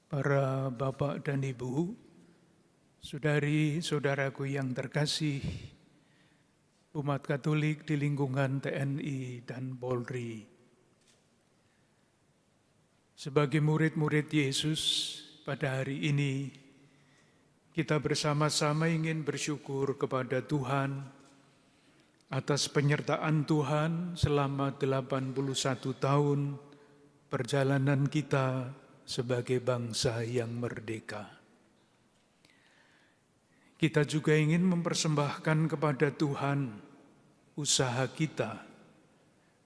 para bapak dan ibu, saudari-saudaraku yang terkasih, umat Katolik di lingkungan TNI dan Polri. Sebagai murid-murid Yesus pada hari ini, kita bersama-sama ingin bersyukur kepada Tuhan atas penyertaan Tuhan selama 81 tahun perjalanan kita sebagai bangsa yang merdeka. Kita juga ingin mempersembahkan kepada Tuhan usaha kita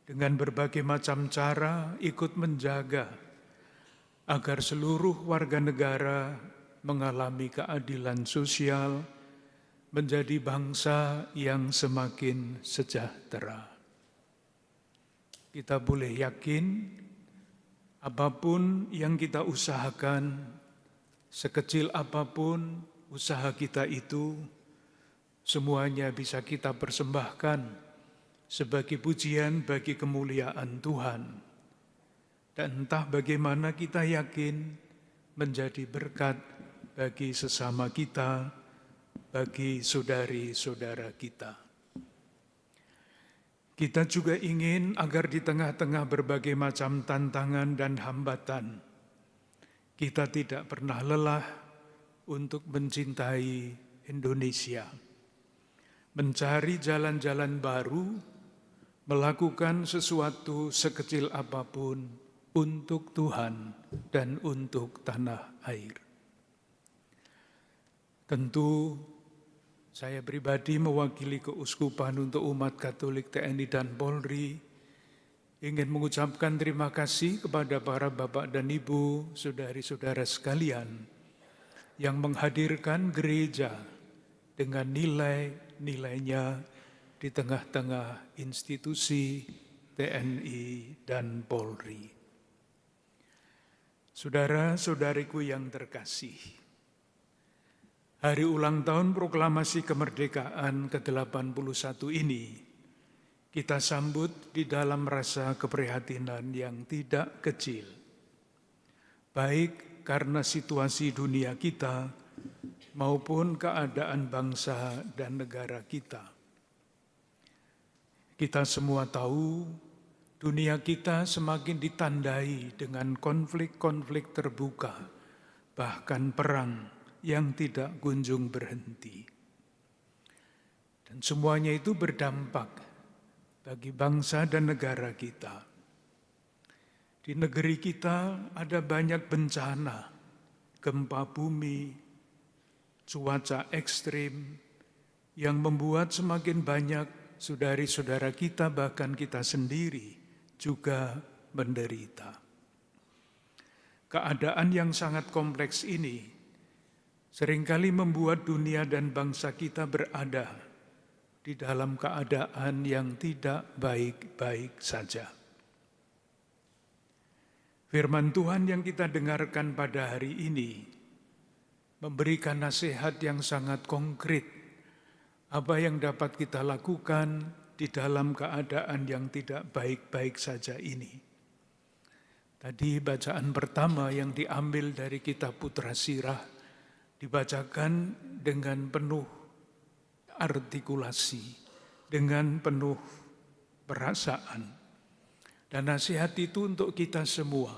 dengan berbagai macam cara ikut menjaga agar seluruh warga negara mengalami keadilan sosial, menjadi bangsa yang semakin sejahtera. Kita boleh yakin apapun yang kita usahakan, sekecil apapun usaha kita itu, semuanya bisa kita persembahkan sebagai pujian bagi kemuliaan Tuhan. Dan entah bagaimana kita yakin menjadi berkat bagi sesama kita, bagi saudari-saudara kita. Kita juga ingin agar di tengah-tengah berbagai macam tantangan dan hambatan, kita tidak pernah lelah untuk mencintai Indonesia, mencari jalan-jalan baru, melakukan sesuatu sekecil apapun untuk Tuhan dan untuk tanah air. Tentu saya pribadi mewakili keuskupan untuk umat Katolik TNI dan Polri ingin mengucapkan terima kasih kepada para bapak dan ibu, saudari-saudara sekalian yang menghadirkan gereja dengan nilai-nilainya di tengah-tengah institusi TNI dan Polri. Saudara-saudariku yang terkasih, hari ulang tahun proklamasi kemerdekaan ke-81 ini kita sambut di dalam rasa keprihatinan yang tidak kecil. Baik karena situasi dunia kita maupun keadaan bangsa dan negara kita. Kita semua tahu dunia kita semakin ditandai dengan konflik-konflik terbuka, bahkan perang yang tidak kunjung berhenti. Dan semuanya itu berdampak bagi bangsa dan negara kita. Di negeri kita ada banyak bencana, gempa bumi, cuaca ekstrim yang membuat semakin banyak saudari-saudara kita, bahkan kita sendiri juga menderita. Keadaan yang sangat kompleks ini seringkali membuat dunia dan bangsa kita berada di dalam keadaan yang tidak baik-baik saja. Firman Tuhan yang kita dengarkan pada hari ini memberikan nasihat yang sangat konkret, apa yang dapat kita lakukan di dalam keadaan yang tidak baik-baik saja ini. Tadi bacaan pertama yang diambil dari kitab Putra Sirah dibacakan dengan penuh artikulasi, dengan penuh perasaan. Dan nasihat itu untuk kita semua,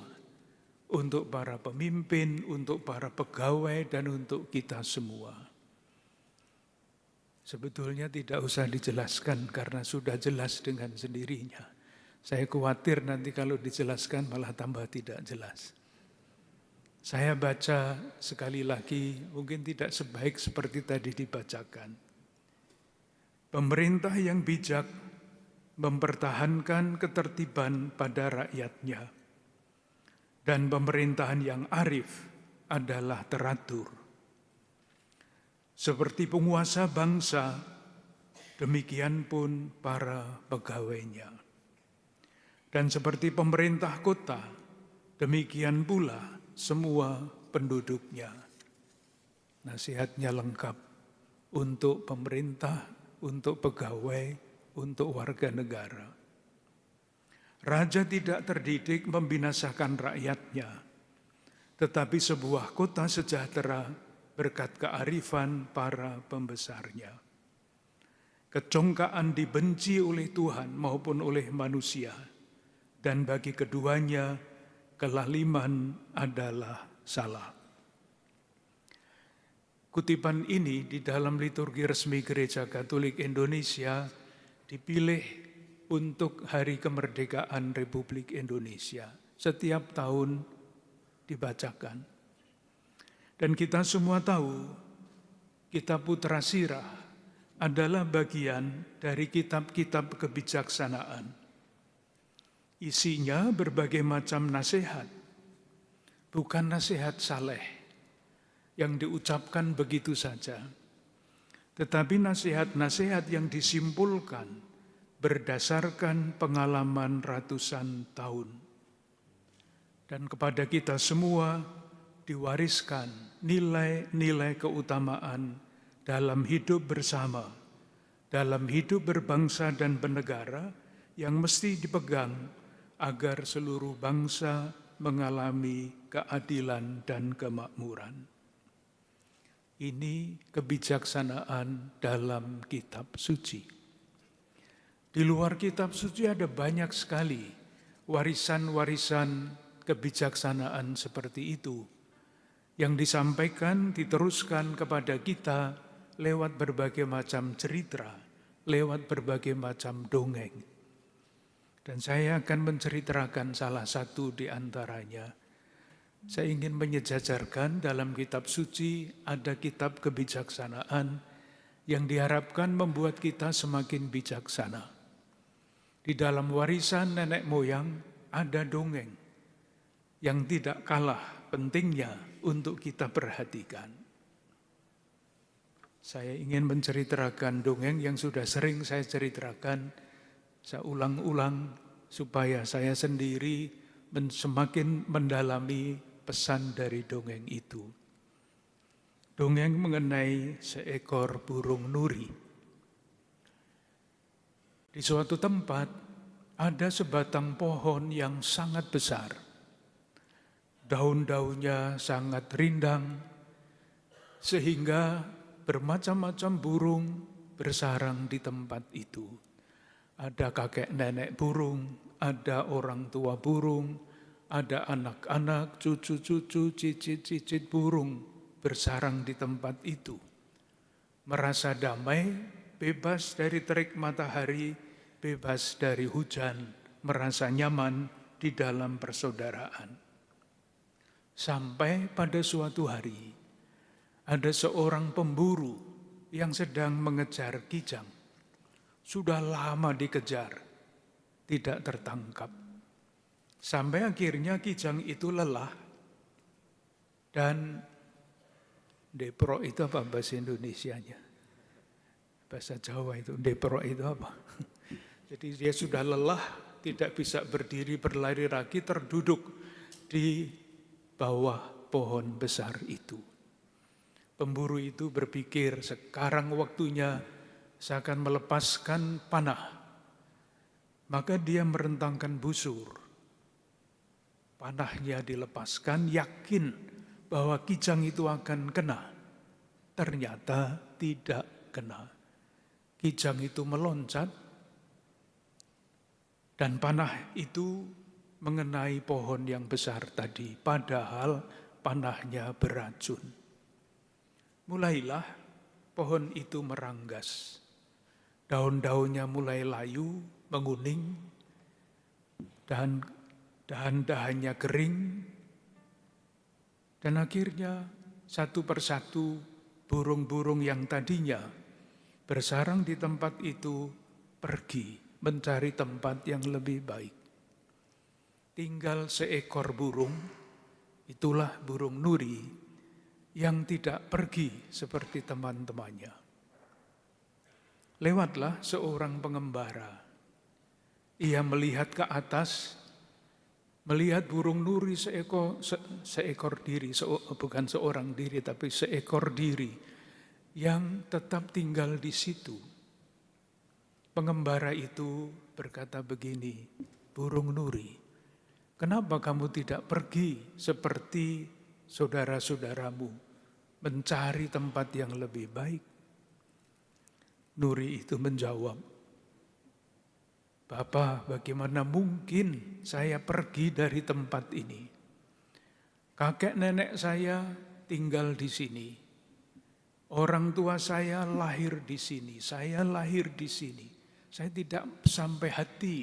untuk para pemimpin, untuk para pegawai, dan untuk kita semua. Sebetulnya tidak usah dijelaskan karena sudah jelas dengan sendirinya. Saya khawatir nanti kalau dijelaskan malah tambah tidak jelas. Saya baca sekali lagi, mungkin tidak sebaik seperti tadi dibacakan. Pemerintah yang bijak mempertahankan ketertiban pada rakyatnya, dan pemerintahan yang arif adalah teratur. Seperti penguasa bangsa, demikian pun para pegawainya. Dan seperti pemerintah kota, demikian pula semua penduduknya. Nasihatnya lengkap untuk pemerintah, untuk pegawai, untuk warga negara. Raja tidak terdidik membinasakan rakyatnya, tetapi sebuah kota sejahtera berkat kearifan para pembesarnya. Kecongkaan dibenci oleh Tuhan maupun oleh manusia, dan bagi keduanya kelaliman adalah salah. Kutipan ini di dalam liturgi resmi Gereja Katolik Indonesia dipilih untuk Hari Kemerdekaan Republik Indonesia. Setiap tahun dibacakan. Dan kita semua tahu, kitab Putra Sirah adalah bagian dari kitab-kitab kebijaksanaan. Isinya berbagai macam nasihat, bukan nasihat saleh yang diucapkan begitu saja, tetapi nasihat-nasihat yang disimpulkan berdasarkan pengalaman ratusan tahun. Dan kepada kita semua diwariskan nilai-nilai keutamaan dalam hidup bersama, dalam hidup berbangsa dan bernegara yang mesti dipegang agar seluruh bangsa mengalami keadilan dan kemakmuran. Ini kebijaksanaan dalam kitab suci. Di luar kitab suci ada banyak sekali warisan-warisan kebijaksanaan seperti itu yang disampaikan, diteruskan kepada kita lewat berbagai macam cerita, lewat berbagai macam dongeng. Dan saya akan menceritakan salah satu di antaranya. Saya ingin menyejajarkan dalam kitab suci ada kitab kebijaksanaan yang diharapkan membuat kita semakin bijaksana. Di dalam warisan nenek moyang ada dongeng yang tidak kalah pentingnya untuk kita perhatikan. Saya ingin menceritakan dongeng yang sudah sering saya ceritakan, saya ulang-ulang supaya saya sendiri semakin mendalami pesan dari dongeng itu. Dongeng mengenai seekor burung nuri. Di suatu tempat ada sebatang pohon yang sangat besar. Daun-daunnya sangat rindang, sehingga bermacam-macam burung bersarang di tempat itu. Ada kakek nenek burung, ada orang tua burung, ada anak-anak, cucu-cucu, cicit-cicit burung bersarang di tempat itu. Merasa damai, bebas dari terik matahari, bebas dari hujan, merasa nyaman di dalam persaudaraan. Sampai pada suatu hari, ada seorang pemburu yang sedang mengejar kijang. Sudah lama dikejar, tidak tertangkap. Sampai akhirnya kijang itu lelah dan deprok itu apa bahasa Indonesianya? Bahasa Jawa itu, deprok itu apa? Jadi dia sudah lelah, tidak bisa berdiri berlari lagi, terduduk di bawah pohon besar itu. Pemburu itu berpikir, sekarang waktunya saya akan melepaskan panah. Maka dia merentangkan busur. Panahnya dilepaskan, yakin bahwa kijang itu akan kena. Ternyata tidak kena. Kijang itu meloncat dan panah itu mengenai pohon yang besar tadi. Padahal panahnya beracun. Mulailah pohon itu meranggas. Daun-daunnya mulai layu, menguning, dan dahan-dahannya kering. Dan akhirnya satu persatu burung-burung yang tadinya bersarang di tempat itu pergi mencari tempat yang lebih baik. Tinggal seekor burung, itulah burung nuri, yang tidak pergi seperti teman-temannya. Lewatlah seorang pengembara. Ia melihat ke atas, melihat burung nuri seekor diri, bukan seorang diri, tapi seekor diri yang tetap tinggal di situ. Pengembara itu berkata begini, burung nuri, kenapa kamu tidak pergi seperti saudara-saudaramu mencari tempat yang lebih baik? Nuri itu menjawab, Bapak, bagaimana mungkin saya pergi dari tempat ini? Kakek nenek saya tinggal di sini. Orang tua saya lahir di sini, saya lahir di sini. Saya tidak sampai hati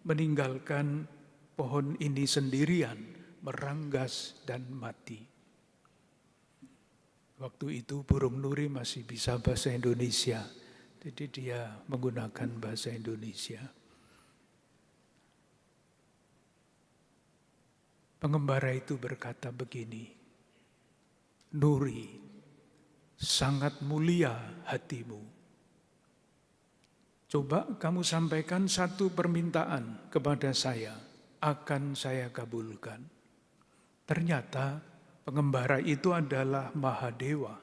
meninggalkan pohon ini sendirian, meranggas dan mati. Waktu itu burung nuri masih bisa bahasa Indonesia, jadi dia menggunakan bahasa Indonesia. Pengembara itu berkata begini, Nuri, sangat mulia hatimu. Coba kamu sampaikan satu permintaan kepada saya, akan saya kabulkan. Ternyata pengembara itu adalah Mahadewa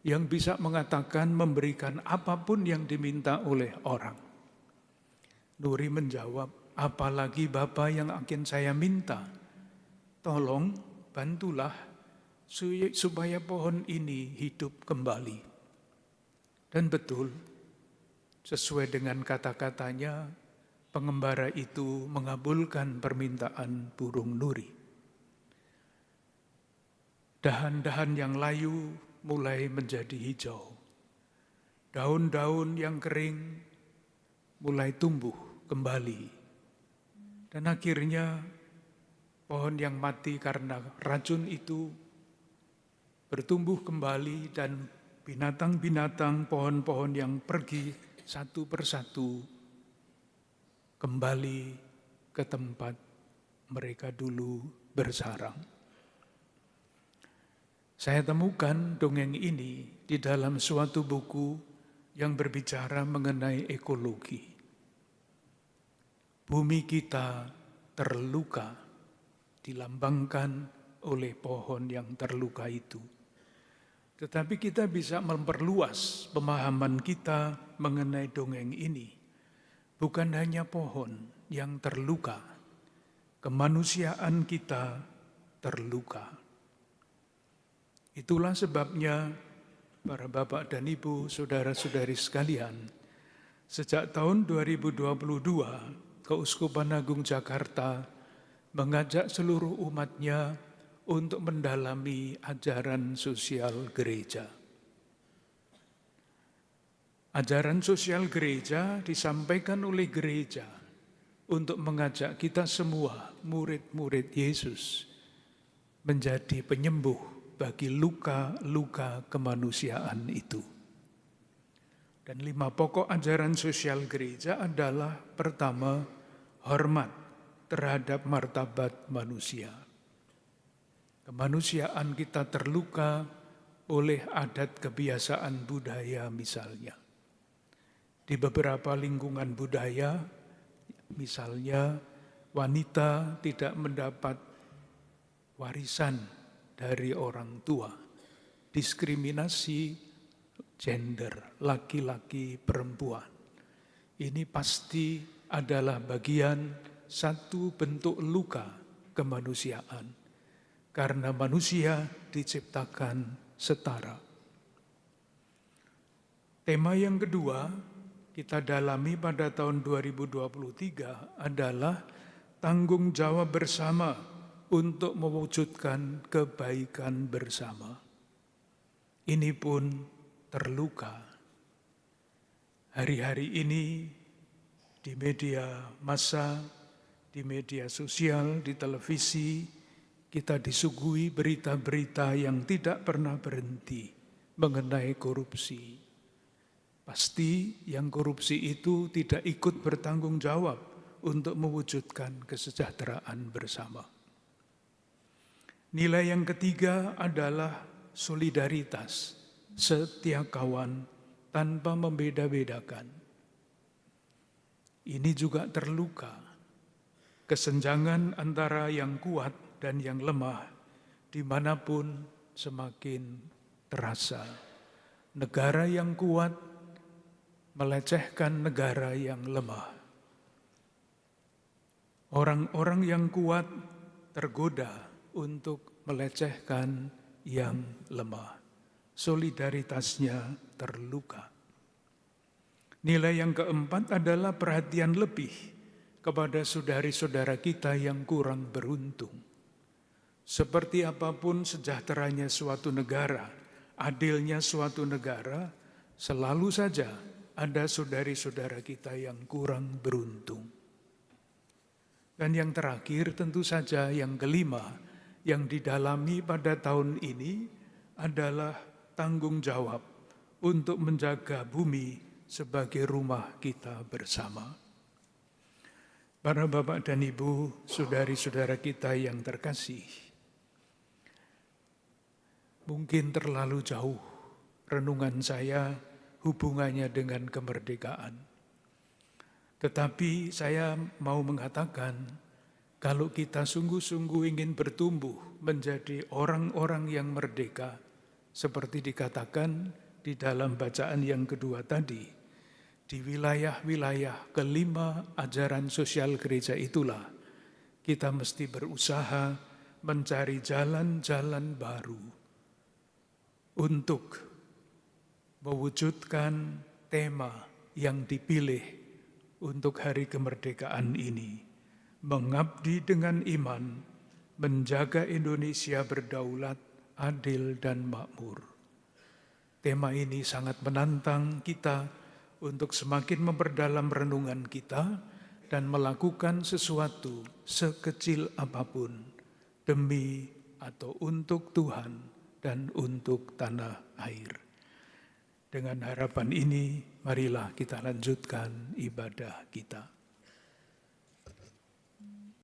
yang bisa mengatakan memberikan apapun yang diminta oleh orang. Nuri menjawab, apalagi Bapak yang akan saya minta? Tolong bantulah supaya pohon ini hidup kembali. Dan betul, sesuai dengan kata-katanya, pengembara itu mengabulkan permintaan burung nuri. Dahan-dahan yang layu mulai menjadi hijau. Daun-daun yang kering mulai tumbuh kembali. Dan akhirnya pohon yang mati karena racun itu bertumbuh kembali dan binatang-binatang, pohon-pohon yang pergi satu persatu kembali ke tempat mereka dulu bersarang. Saya temukan dongeng ini di dalam suatu buku yang berbicara mengenai ekologi. Bumi kita terluka, dilambangkan oleh pohon yang terluka itu. Tetapi kita bisa memperluas pemahaman kita mengenai dongeng ini. Bukan hanya pohon yang terluka, kemanusiaan kita terluka. Itulah sebabnya para bapak dan ibu, saudara-saudari sekalian, sejak tahun 2022, Keuskupan Agung Jakarta mengajak seluruh umatnya untuk mendalami ajaran sosial gereja. Ajaran sosial gereja disampaikan oleh gereja untuk mengajak kita semua, murid-murid Yesus, menjadi penyembuh bagi luka-luka kemanusiaan itu. Dan 5 pokok ajaran sosial gereja adalah, pertama, hormat terhadap martabat manusia. Kemanusiaan kita terluka oleh adat kebiasaan budaya misalnya. Di beberapa lingkungan budaya, misalnya wanita tidak mendapat warisan dari orang tua. Diskriminasi gender, laki-laki, perempuan. Ini pasti adalah bagian satu bentuk luka kemanusiaan, karena manusia diciptakan setara. Tema yang kedua kita dalami pada tahun 2023 adalah tanggung jawab bersama untuk mewujudkan kebaikan bersama. Ini pun terluka. Hari-hari ini di media massa, di media sosial, di televisi, kita disuguhi berita-berita yang tidak pernah berhenti mengenai korupsi. Pasti yang korupsi itu tidak ikut bertanggung jawab untuk mewujudkan kesejahteraan bersama. Nilai yang ketiga adalah solidaritas, setia kawan tanpa membeda-bedakan. Ini juga terluka. Kesenjangan antara yang kuat dan yang lemah dimanapun semakin terasa. Negara yang kuat melecehkan negara yang lemah. Orang-orang yang kuat tergoda untuk melecehkan yang lemah. Solidaritasnya terluka. Nilai yang keempat adalah perhatian lebih kepada saudari-saudara kita yang kurang beruntung. Seperti apapun sejahteranya suatu negara, adilnya suatu negara, selalu saja ada saudari-saudara kita yang kurang beruntung. Dan yang terakhir tentu saja yang kelima yang didalami pada tahun ini adalah tanggung jawab untuk menjaga bumi sebagai rumah kita bersama. Para bapak dan ibu, saudari-saudara kita yang terkasih, mungkin terlalu jauh renungan saya hubungannya dengan kemerdekaan. Tetapi saya mau mengatakan, kalau kita sungguh-sungguh ingin bertumbuh menjadi orang-orang yang merdeka, seperti dikatakan di dalam bacaan yang kedua tadi, di wilayah-wilayah kelima ajaran sosial gereja itulah, kita mesti berusaha mencari jalan-jalan baru untuk mewujudkan tema yang dipilih untuk hari kemerdekaan ini, mengabdi dengan iman, menjaga Indonesia berdaulat, adil dan makmur. Tema ini sangat menantang kita untuk semakin memperdalam renungan kita dan melakukan sesuatu sekecil apapun demi atau untuk Tuhan dan untuk tanah air. Dengan harapan ini, marilah kita lanjutkan ibadah kita.